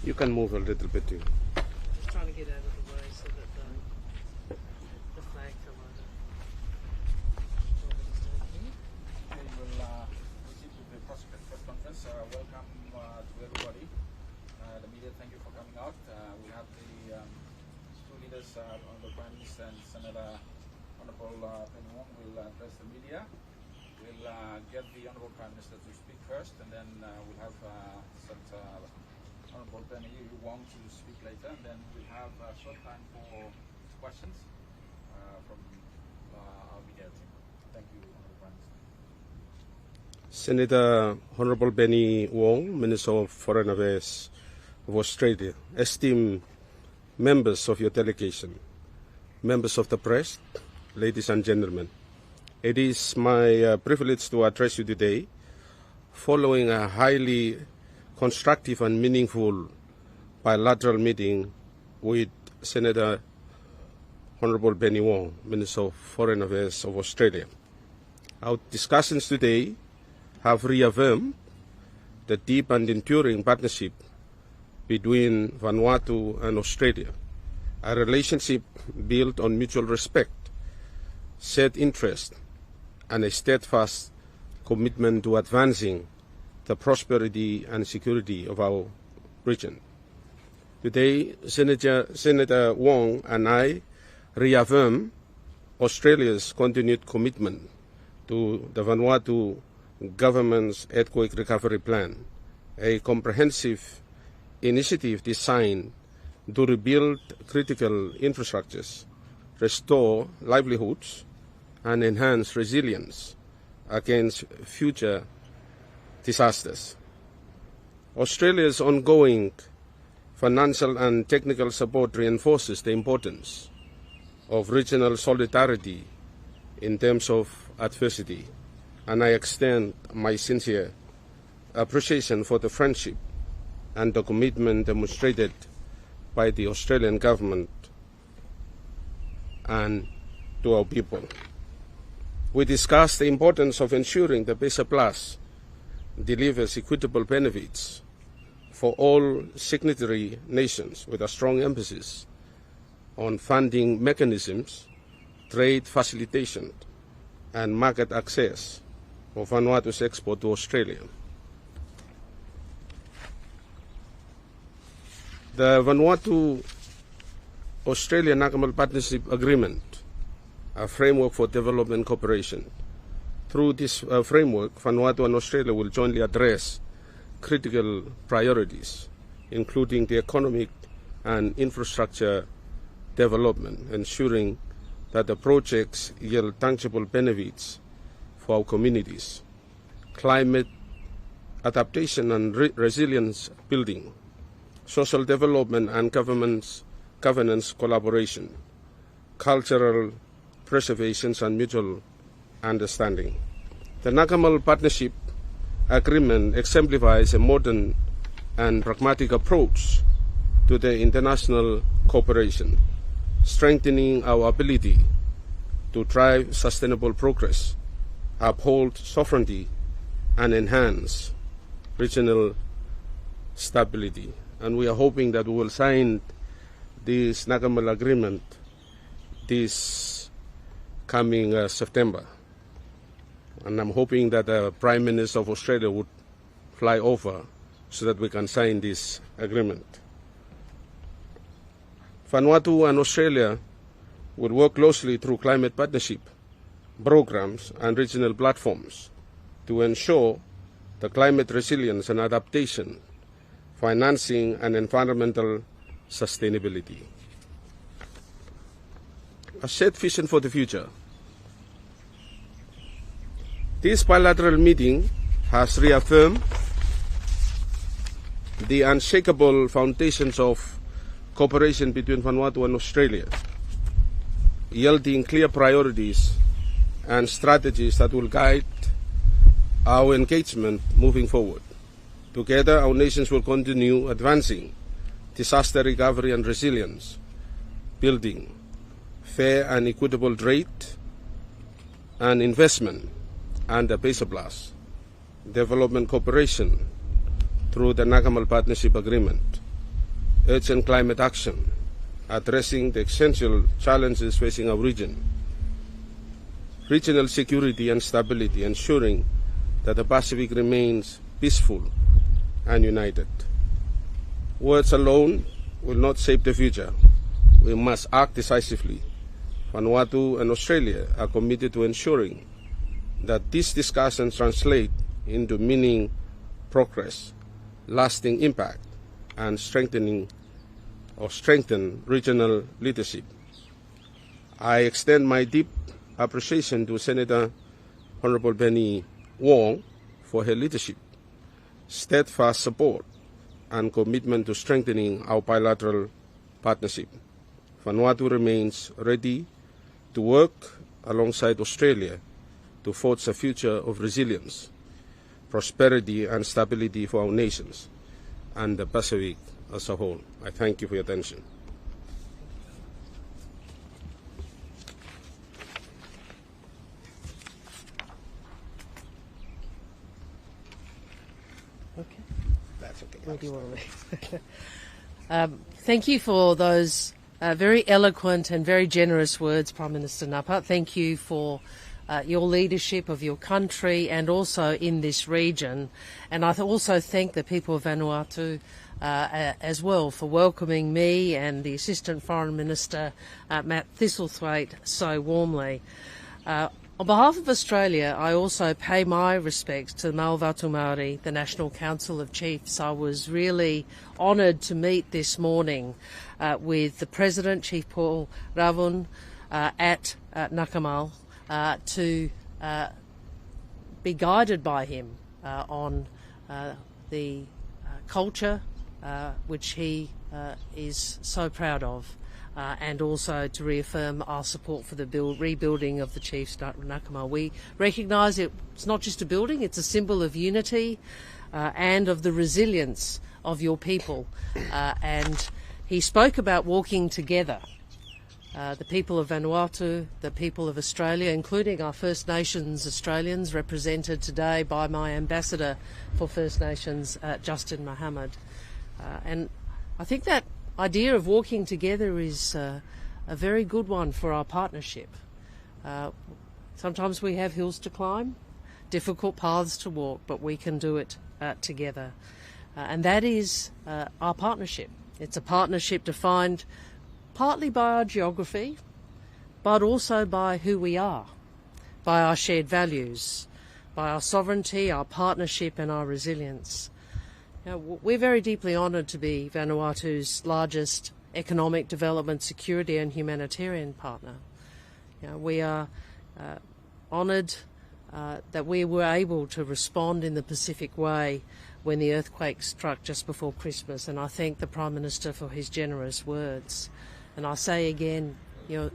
You can move a little bit too. Just trying to get out of the way so that the flag come over. We will proceed with the press conference. Welcome to everybody. The media, thank you for coming out. We have the two leaders, the Prime Minister and Senator Honorable Penny Wong will address the media. We'll get the Honorable Prime Minister to speak first, and then we'll have Honorable Penny Wong to speak later, and then we'll have a short time for questions from our media team. Thank you, Honorable Prime Minister. Senator Honorable Penny Wong, Minister of Foreign Affairs of Australia, esteemed members of your delegation, members of the press, ladies and gentlemen, it is my privilege to address you today following a highly constructive and meaningful bilateral meeting with Senator Honorable Penny Wong, Minister of Foreign Affairs of Australia. Our discussions today have reaffirmed the deep and enduring partnership between Vanuatu and Australia, a relationship built on mutual respect, shared interest, and a steadfast commitment to advancing the prosperity and security of our region. Today, Senator Wong and I reaffirm Australia's continued commitment to the Vanuatu government's earthquake recovery plan, a comprehensive initiative designed to rebuild critical infrastructures, restore livelihoods, and enhance resilience against future disasters. Australia's ongoing financial and technical support reinforces the importance of regional solidarity in terms of adversity, and I extend my sincere appreciation for the friendship and the commitment demonstrated by the Australian government and to our people. We discussed the importance of ensuring the PESA Plus delivers equitable benefits for all signatory nations, with a strong emphasis on funding mechanisms, trade facilitation, and market access for Vanuatu's export to Australia. The Vanuatu-Australia-Nakamal Partnership Agreement, a framework for development cooperation. Through this framework, Vanuatu and Australia will jointly address critical priorities, including the economic and infrastructure development, ensuring that the projects yield tangible benefits for our communities, climate adaptation and resilience building, social development and governance collaboration, cultural preservation and mutual understanding. The Nakamal Partnership Agreement exemplifies a modern and pragmatic approach to the international cooperation, strengthening our ability to drive sustainable progress, uphold sovereignty, and enhance regional stability. And we are hoping that we will sign this Nakamal Agreement this coming September. And I'm hoping that the Prime Minister of Australia would fly over so that we can sign this agreement. Vanuatu and Australia will work closely through climate partnership programs and regional platforms to ensure the climate resilience and adaptation, financing, and environmental sustainability. A shared vision for the future. This bilateral meeting has reaffirmed the unshakable foundations of cooperation between Vanuatu and Australia, yielding clear priorities and strategies that will guide our engagement moving forward. Together, our nations will continue advancing disaster recovery and resilience, building fair and equitable trade and investment, and the PESA Plus development cooperation through the Nakamal Partnership Agreement, urgent climate action, addressing the essential challenges facing our region, regional security and stability, ensuring that the Pacific remains peaceful and united. Words alone will not save the future. We must act decisively. Vanuatu and Australia are committed to ensuring that these discussions translate into meaning, progress, lasting impact, and strengthen regional leadership. I extend my deep appreciation to Senator Honorable Penny Wong for her leadership, steadfast support, and commitment to strengthening our bilateral partnership. Vanuatu remains ready to work alongside Australia to forge a future of resilience, prosperity, and stability for our nations and the Pacific as a whole. I thank you for your attention. Okay. That's okay. Where do you want to read? Thank you for those very eloquent and very generous words, Prime Minister Napat. Thank you for your leadership of your country and also in this region. And I also thank the people of Vanuatu as well for welcoming me and the Assistant Foreign Minister, Matt Thistlethwaite, so warmly. On behalf of Australia, I also pay my respects to Malvatu Māori, the National Council of Chiefs. I was really honoured to meet this morning with the President, Chief Paul Ravun, at Nakamal to be guided by him on the culture which he is so proud of. And also to reaffirm our support for the rebuilding of the Chiefs Nakamal. We recognise it's not just a building, it's a symbol of unity and of the resilience of your people. And he spoke about walking together. The people of Vanuatu, the people of Australia, including our First Nations Australians, represented today by my Ambassador for First Nations, Justin Muhammad. And I think that idea of walking together is a very good one for our partnership. Sometimes we have hills to climb, difficult paths to walk, but we can do it together. And that is our partnership. It's a partnership defined partly by our geography, but also by who we are, by our shared values, by our sovereignty, our partnership and our resilience. Now, we're very deeply honoured to be Vanuatu's largest economic development, security and humanitarian partner. We are honoured that we were able to respond in the Pacific way when the earthquake struck just before Christmas, and I thank the Prime Minister for his generous words. And I say again, the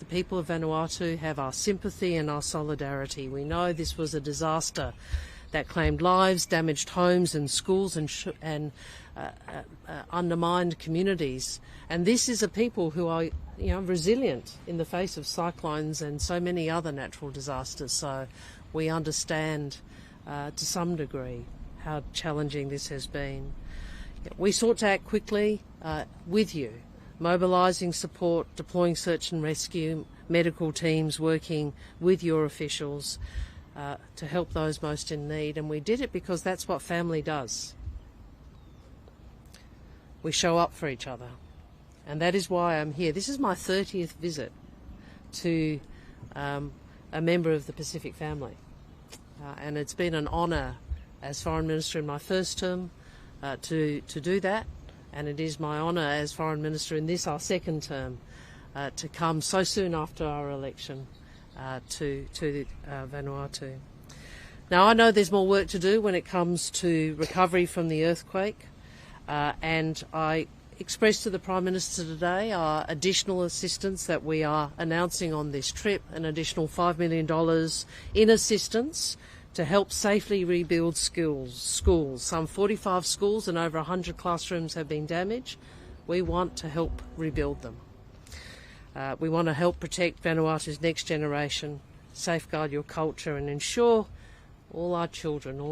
people of Vanuatu have our sympathy and our solidarity. We know this was a disaster that claimed lives, damaged homes and schools and undermined communities. And this is a people who are resilient in the face of cyclones and so many other natural disasters. So we understand to some degree how challenging this has been. We sought to act quickly with you, mobilising support, deploying search and rescue, medical teams working with your officials to help those most in need, and we did it because that's what family does. We show up for each other, and that is why I'm here. This is my 30th visit to a member of the Pacific family, and it's been an honour as Foreign Minister in my first term to do that, and it is my honour as Foreign Minister in this, our second term, to come so soon after our election to Vanuatu. Now, I know there's more work to do when it comes to recovery from the earthquake, and I expressed to the Prime Minister today our additional assistance that we are announcing on this trip, an additional $5 million in assistance to help safely rebuild schools. Some 45 schools and over 100 classrooms have been damaged. We want to help rebuild them. We want to help protect Vanuatu's next generation, safeguard your culture and ensure all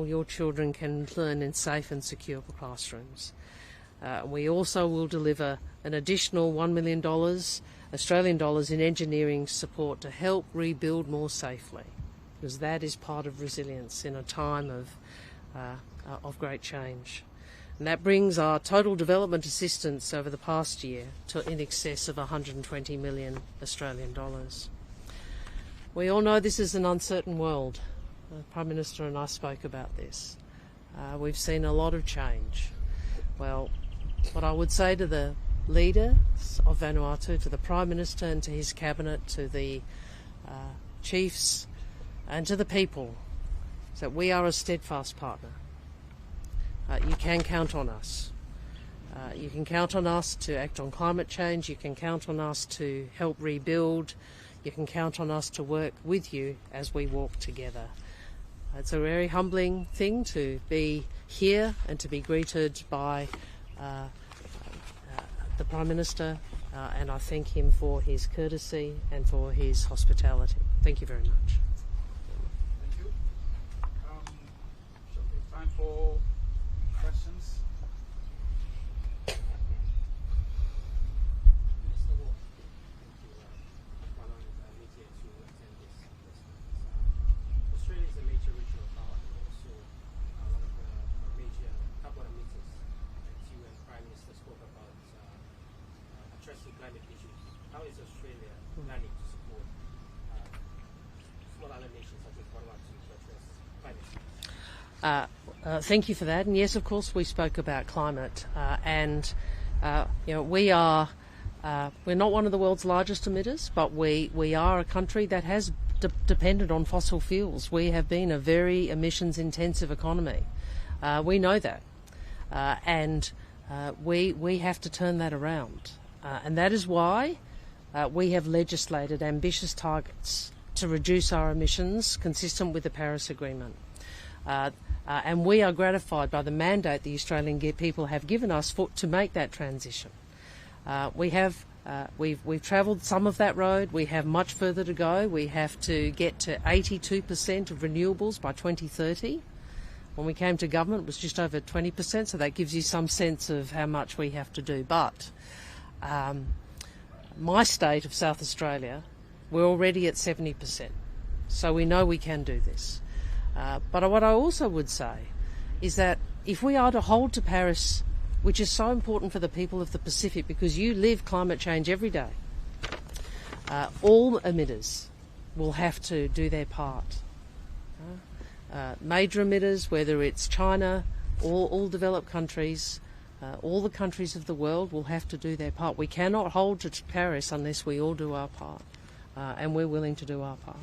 your children can learn in safe and secure classrooms. We also will deliver an additional $1 million Australian dollars in engineering support to help rebuild more safely, because that is part of resilience in a time of great change. And that brings our total development assistance over the past year to in excess of 120 million Australian dollars. We all know this is an uncertain world. The Prime Minister and I spoke about this. We've seen a lot of change. Well, what I would say to the leaders of Vanuatu, to the Prime Minister and to his cabinet, to the chiefs and to the people, is that we are a steadfast partner. You can count on us. You can count on us to act on climate change. You can count on us to help rebuild. You can count on us to work with you as we walk together. It's a very humbling thing to be here and to be greeted by the Prime Minister, and I thank him for his courtesy and for his hospitality. Thank you very much. Thank you. So it's time for questions. Minister Wong, thank you for allowing me to attend this conference. Australia is a major regional power and also one of the major couple of meetings that you and Prime Minister spoke about addressing climate issues. How is Australia planning to support small island nations such as Vanuatu to address climate change? Thank you for that. And yes, of course, we spoke about climate, and we're not one of the world's largest emitters, but we are a country that has depended on fossil fuels. We have been a very emissions-intensive economy. We know that, and we have to turn that around, and that is why we have legislated ambitious targets to reduce our emissions consistent with the Paris Agreement. And we are gratified by the mandate the Australian people have given us to make that transition. We've travelled some of that road. We have much further to go. We have to get to 82% of renewables by 2030. When we came to government, it was just over 20%, so that gives you some sense of how much we have to do. But my state of South Australia, we're already at 70%, so we know we can do this. But what I also would say is that if we are to hold to Paris, which is so important for the people of the Pacific because you live climate change every day, all emitters will have to do their part. Major emitters, whether it's China or all developed countries, all the countries of the world will have to do their part. We cannot hold to Paris unless we all do our part, and we're willing to do our part.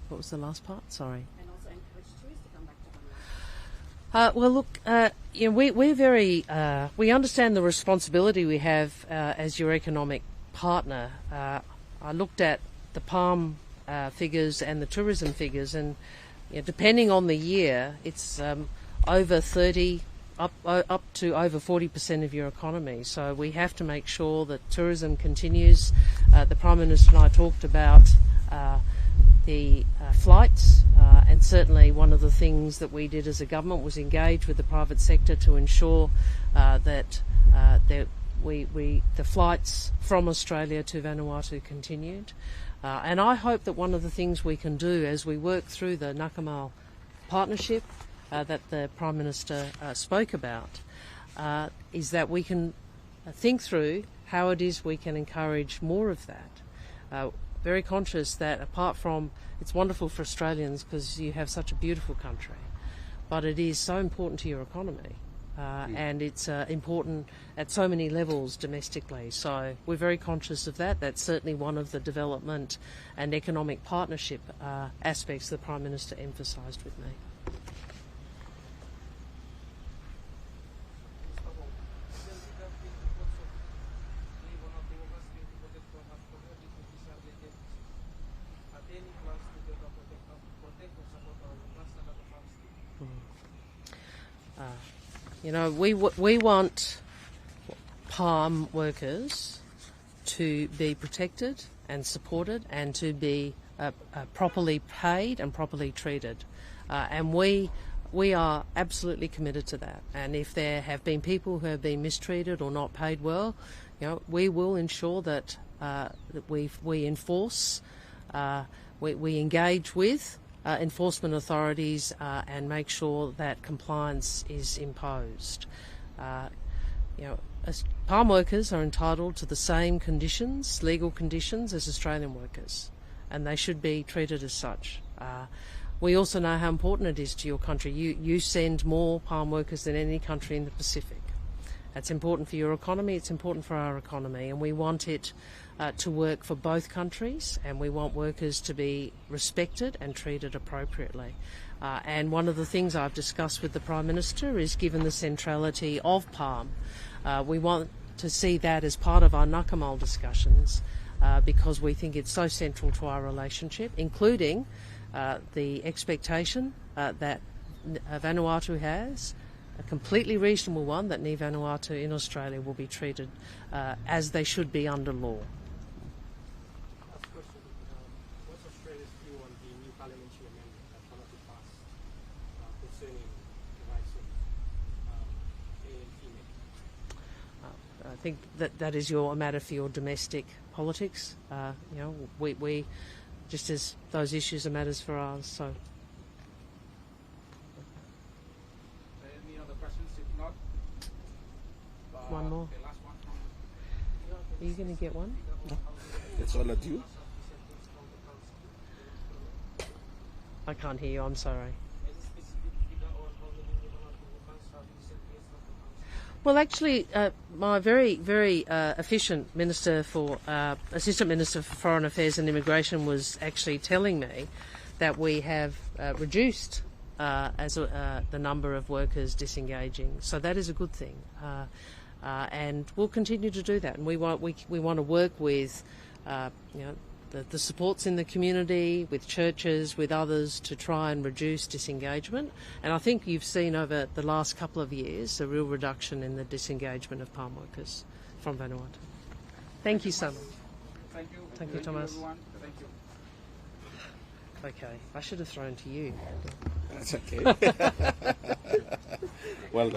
What was the last part? Sorry. And also encourage tourists to come back to Vanuatu. Well, look, we're very. We understand the responsibility we have as your economic partner. I looked at the palm figures and the tourism figures, and depending on the year, it's over 30, up to over 40% of your economy. So we have to make sure that tourism continues. The Prime Minister and I talked about the flights, and certainly one of the things that we did as a government was engage with the private sector to ensure that the flights from Australia to Vanuatu continued. And I hope that one of the things we can do as we work through the Nakamal partnership that the Prime Minister spoke about is that we can think through how it is we can encourage more of that. Very conscious that apart from, it's wonderful for Australians because you have such a beautiful country, but it is so important to your economy, and it's important at so many levels domestically. So we're very conscious of that. That's certainly one of the development and economic partnership aspects the Prime Minister emphasised with me. We want palm workers to be protected and supported and to be properly paid and properly treated. And we are absolutely committed to that. And if there have been people who have been mistreated or not paid well, we will ensure that we enforce, we engage with enforcement authorities and make sure that compliance is imposed. Palm workers are entitled to the same conditions, legal conditions, as Australian workers, and they should be treated as such. We also know how important it is to your country. You send more palm workers than any country in the Pacific. It's important for your economy, it's important for our economy, and we want it to work for both countries, and we want workers to be respected and treated appropriately. And one of the things I've discussed with the Prime Minister is, given the centrality of palm, we want to see that as part of our Nakamal discussions because we think it's so central to our relationship, including the expectation that Vanuatu has, a completely reasonable one, that Ni Vanuatu in Australia will be treated as they should be under law. Last question. What's Australia's view on the new parliamentary amendment that Vanuatu passed concerning the rights of male and female? I think that is a matter for your domestic politics. We just as those issues are matters for ours. So. Any other questions? If not, One more. okay, last one. Are you going to get one? It's all at you. I can't hear you, I'm sorry. Well, actually, my very, very efficient Minister for Assistant Minister for Foreign Affairs and Immigration was actually telling me that we have reduced the number of workers disengaging. So that is a good thing, and we'll continue to do that. And we want to work with the supports in the community, with churches, with others, to try and reduce disengagement. And I think you've seen over the last couple of years a real reduction in the disengagement of palm workers from Vanuatu. Thank you so much. Thank you. Thank you, Thomas. Everyone. Thank you. Okay, I should have thrown to you. That's okay. Well done.